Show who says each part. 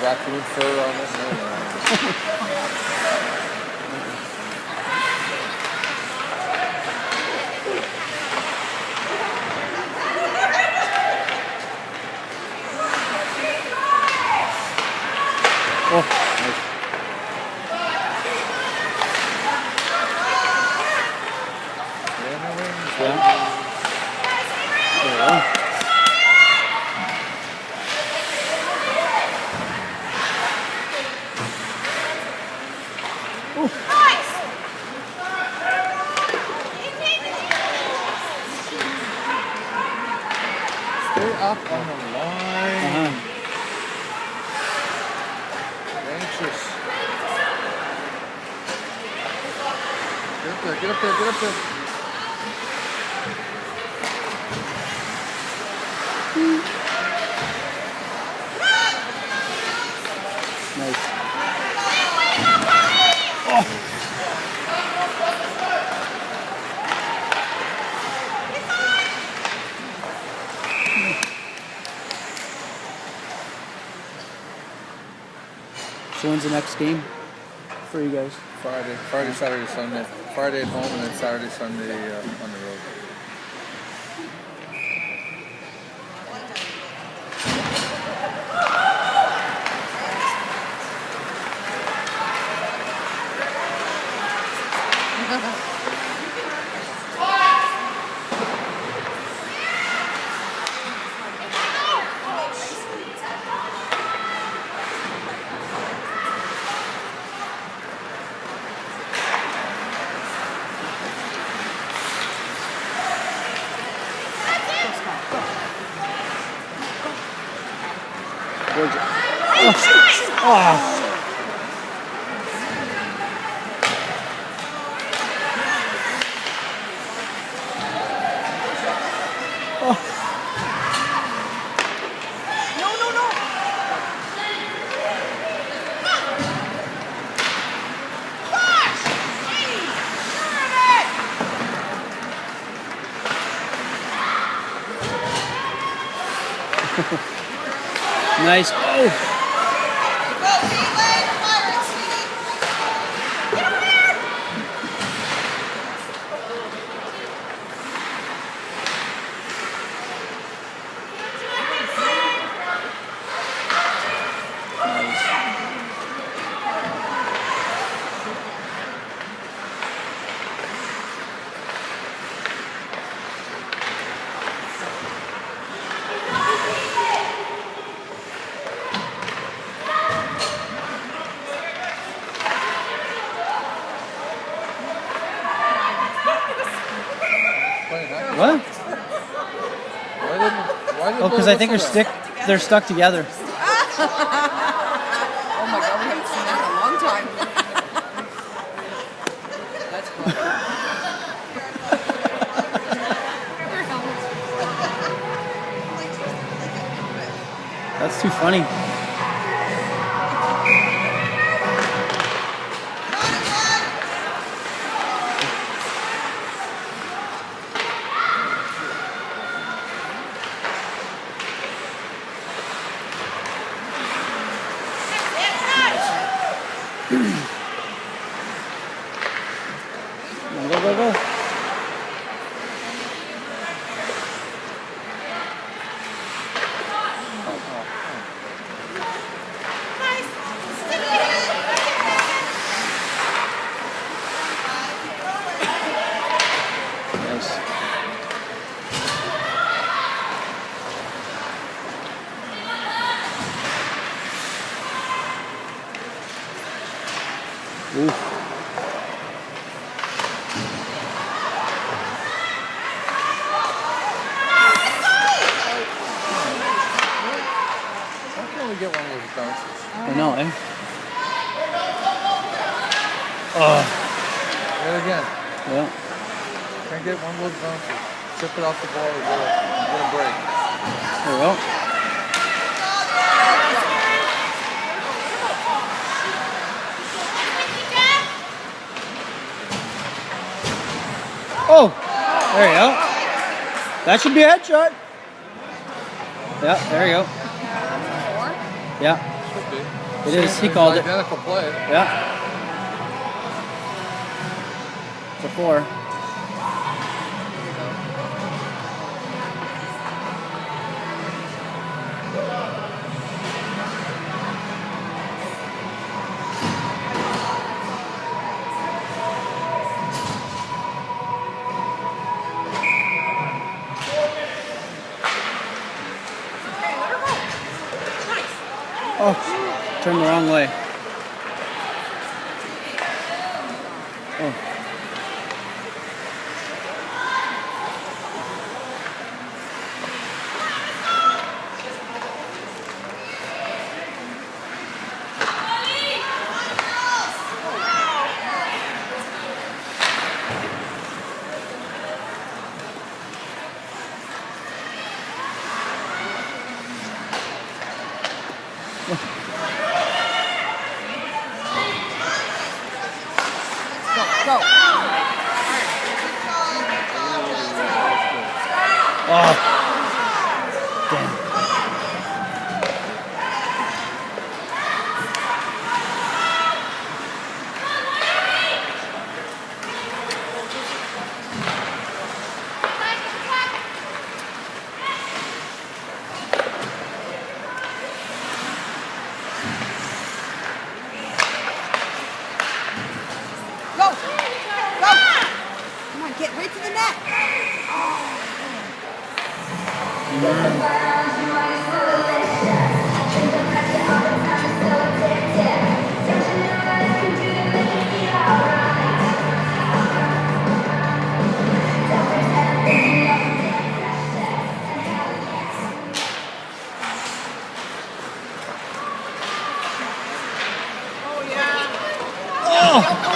Speaker 1: raccoon fur on this thing.
Speaker 2: Oh, nice. Yeah. There we go.
Speaker 1: Stay up on the line. Anxious. Get up there, get up there, get up there.
Speaker 2: Nice. Oh. So when's the next game for you guys?
Speaker 1: Friday, Saturday, Sunday. Friday at home and then Saturday, Sunday on the road.
Speaker 2: Where'd you? Oh. Oh. Nice. Oh. What? Oh, because I think they're stuck together.
Speaker 3: Oh my God, we haven't seen that in a long time. That's cool.
Speaker 2: That's too funny. Go, go, go. Nice. Oof.
Speaker 1: Get one of those bounces.
Speaker 2: I know, eh? Oh.
Speaker 1: Right again.
Speaker 2: Yeah.
Speaker 1: Can't get one of those bounces. Chip it off the ball or get a break.
Speaker 2: There we go. Oh! There you go. That should be a headshot. Yeah, there you go. Yeah.
Speaker 1: Could be.
Speaker 2: It is. He
Speaker 1: Same-
Speaker 2: called it.
Speaker 1: Identical play.
Speaker 2: Yeah. It's a 4. Oh, turned the wrong way. Oh.
Speaker 3: Go.
Speaker 2: Oh. Damn.
Speaker 3: Go. Go. Come on, get right to the net.
Speaker 2: Oh.